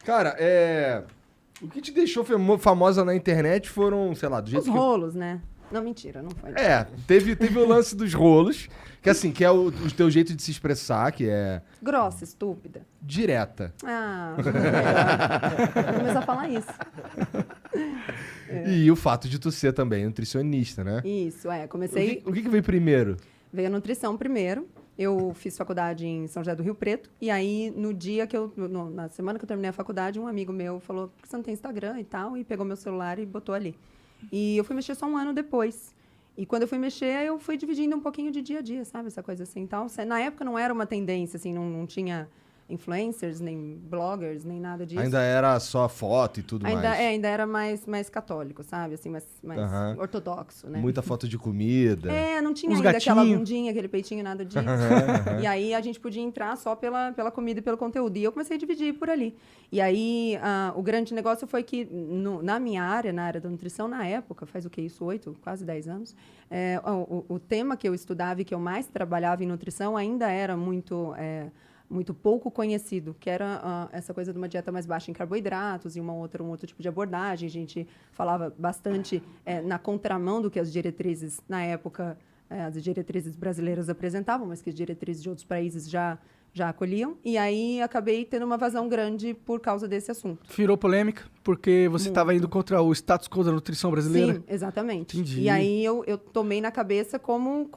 Cara, o que te deixou famosa na internet foram, sei lá, do jeito Os rolos, né? Não, mentira, não foi. Teve o lance dos rolos, que assim, que é o teu jeito de se expressar, que é... Grossa, estúpida. Direta. Vou começar a falar isso. E o fato de tu ser também nutricionista, né? Isso, comecei... O que veio primeiro? Veio a nutrição primeiro. Eu fiz faculdade em São José do Rio Preto. E aí, no dia que na semana que eu terminei a faculdade, um amigo meu falou, por que você não tem Instagram e tal? E pegou meu celular e botou ali. E eu fui mexer só um ano depois. E quando eu fui mexer, eu fui dividindo um pouquinho de dia a dia, sabe? Essa coisa assim. Então, na época não era uma tendência, assim, não tinha influencers, nem bloggers, nem nada disso. Ainda era só foto e tudo mais. Ainda era mais católico, sabe? Assim, mais ortodoxo, né? Muita foto de comida. Não tinha Uns ainda gatinhos. aquela bundinha, aquele peitinho, nada disso. E aí a gente podia entrar só pela comida e pelo conteúdo. E eu comecei a dividir por ali. E aí o grande negócio foi que na minha área, na área da nutrição, na época, faz o que isso? 8, quase 10 anos, o tema que eu estudava e que eu mais trabalhava em nutrição ainda era muito pouco conhecido, que era essa coisa de uma dieta mais baixa em carboidratos e um outro tipo de abordagem. A gente falava bastante na contramão do que as diretrizes, na época, as diretrizes brasileiras apresentavam, mas que as diretrizes de outros países já acolhiam. E aí acabei tendo uma vazão grande por causa desse assunto. Virou polêmica, porque você estava indo contra o status quo da nutrição brasileira? Sim, exatamente. Entendi. E aí eu tomei na cabeça como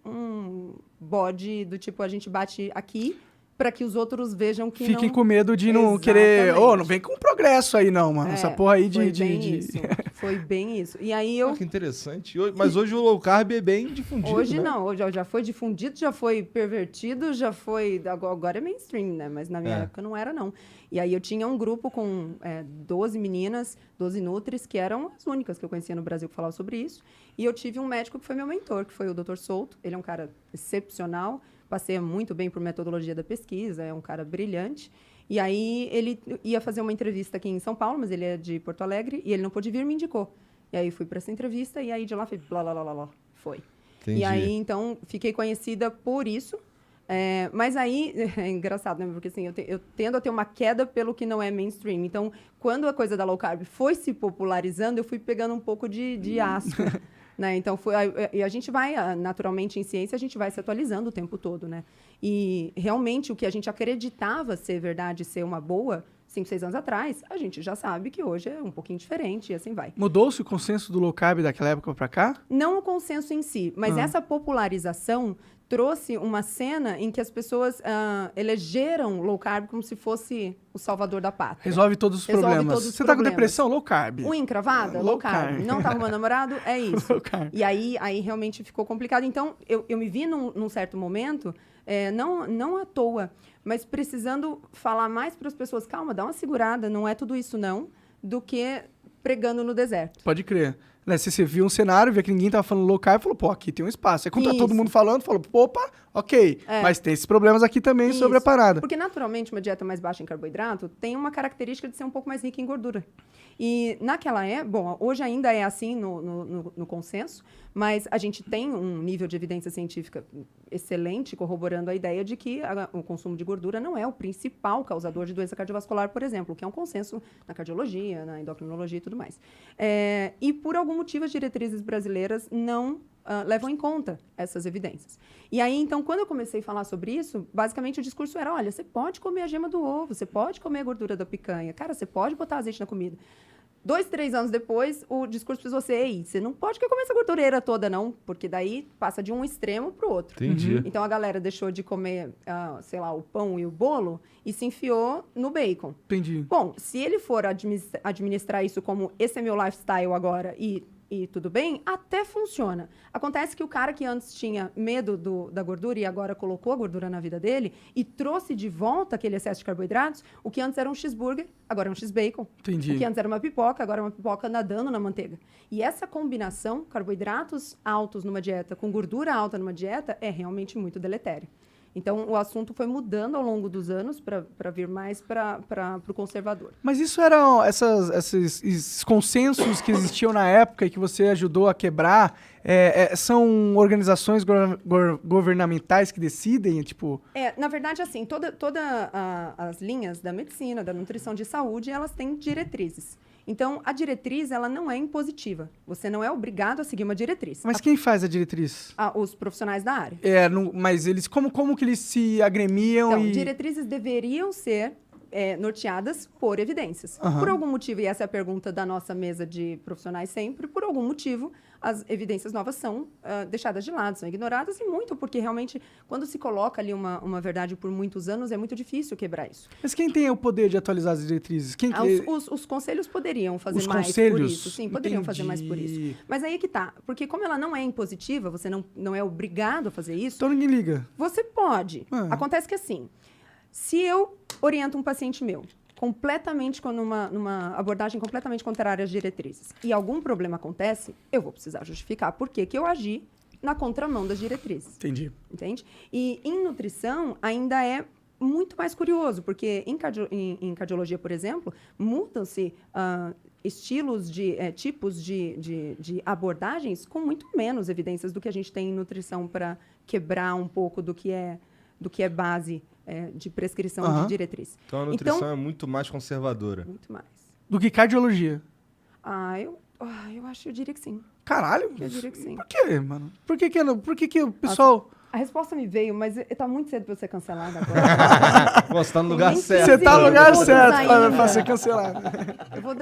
um bode do tipo, a gente bate aqui para que os outros vejam que Fiquem não... com medo de não querer... não vem com progresso aí não, mano. Essa porra aí de... Foi bem isso. E aí eu... Que interessante. Mas hoje o low carb é bem difundido, Hoje né? não. Hoje já foi difundido, já foi pervertido, já foi... Agora é mainstream, né? Mas na minha época não era, não. E aí eu tinha um grupo com 12 meninas, 12 nutris, que eram as únicas que eu conhecia no Brasil que falavam sobre isso. E eu tive um médico que foi meu mentor, que foi o Dr. Souto. Ele é um cara excepcional, passeia muito bem por metodologia da pesquisa, é um cara brilhante. E aí ele ia fazer uma entrevista aqui em São Paulo, mas ele é de Porto Alegre, e ele não pôde vir, me indicou. E aí fui para essa entrevista, e aí de lá foi blá, blá, blá, blá, blá, foi. Entendi. E aí, então, fiquei conhecida por isso. Mas aí, é engraçado, né? Porque assim, eu tendo a ter uma queda pelo que não é mainstream. Então, quando a coisa da low carb foi se popularizando, eu fui pegando um pouco de asco. Né? Então, e a gente vai, naturalmente, em ciência, a gente vai se atualizando o tempo todo, né? E, realmente, o que a gente acreditava ser verdade, ser uma boa, 5, 6 anos atrás, a gente já sabe que hoje é um pouquinho diferente e assim vai. Mudou-se o consenso do low carb daquela época pra cá? Não o consenso em si, mas essa popularização trouxe uma cena em que as pessoas elegeram low carb como se fosse o salvador da pátria. Resolve todos os problemas. Você tá com depressão? Low carb. Unha encravada? Low carb. Não tá arrumando namorado? É isso. Low carb. E aí realmente ficou complicado. Então, eu me vi num certo momento, não à toa, mas precisando falar mais para as pessoas, calma, dá uma segurada, não é tudo isso não, do que pregando no deserto. Pode crer. Né, você viu um cenário, via que ninguém tava falando low carb, falou, pô, aqui tem um espaço. Aí quando tá todo mundo falando, falou, opa, ok. Mas tem esses problemas aqui também sobre a parada. Porque, naturalmente, uma dieta mais baixa em carboidrato tem uma característica de ser um pouco mais rica em gordura. E naquela bom, hoje ainda é assim no consenso, mas a gente tem um nível de evidência científica excelente corroborando a ideia de que o consumo de gordura não é o principal causador de doença cardiovascular, por exemplo, que é um consenso na cardiologia, na endocrinologia e tudo mais. E por algum motivo as diretrizes brasileiras não levam em conta essas evidências. E aí, então, quando eu comecei a falar sobre isso, basicamente o discurso era, olha, você pode comer a gema do ovo, você pode comer a gordura da picanha, cara, você pode botar azeite na comida. 2, 3 anos depois, o discurso precisou ser, ei, você não pode comer essa gordureira toda, não, porque daí passa de um extremo para o outro. Entendi. Então, a galera deixou de comer, sei lá, o pão e o bolo e se enfiou no bacon. Entendi. Bom, se ele for administrar isso como esse é meu lifestyle agora e tudo bem, até funciona. Acontece que o cara que antes tinha medo da gordura e agora colocou a gordura na vida dele e trouxe de volta aquele excesso de carboidratos, o que antes era um cheeseburger, agora é um x-bacon. Entendi. O que antes era uma pipoca, agora é uma pipoca nadando na manteiga. E essa combinação, carboidratos altos numa dieta com gordura alta numa dieta, é realmente muito deletério. Então, o assunto foi mudando ao longo dos anos para vir mais para o conservador. Mas isso eram esses consensos que existiam na época e que você ajudou a quebrar, São organizações governamentais que decidem, tipo... Na verdade, assim, todas as linhas da medicina, da nutrição de saúde, elas têm diretrizes. Então, a diretriz, ela não é impositiva. Você não é obrigado a seguir uma diretriz. Mas quem faz a diretriz? Os profissionais da área. Mas eles, como que eles se agremiam Então, diretrizes deveriam ser norteadas por evidências. Uhum. Por algum motivo, e essa é a pergunta da nossa mesa de profissionais sempre, por algum motivo, as evidências novas são deixadas de lado, são ignoradas, e muito porque realmente, quando se coloca ali uma verdade por muitos anos, é muito difícil quebrar isso. Mas quem tem o poder de atualizar as diretrizes? Os conselhos poderiam fazer mais por isso. Sim, poderiam fazer mais por isso. Mas aí que tá, porque como ela não é impositiva, você não é obrigado a fazer isso... Então ninguém liga. Você pode. Acontece que assim, se eu oriento um paciente meu completamente numa abordagem completamente contrária às diretrizes e algum problema acontece, eu vou precisar justificar por que eu agi na contramão das diretrizes. Entendi. Entende? E em nutrição ainda é muito mais curioso, porque em cardiologia, por exemplo, mudam-se estilos tipos de abordagens com muito menos evidências do que a gente tem em nutrição para quebrar um pouco do que é base de prescrição de diretriz. Então a nutrição é muito mais conservadora. Muito mais. Do que cardiologia? Eu diria que sim. Caralho? Eu diria que sim. Por quê, mano? Por que o pessoal... A resposta me veio, mas tá muito cedo para eu ser cancelada agora. Você tá no lugar certo. Você tá no lugar certo ainda. pra ser cancelado. Eu vou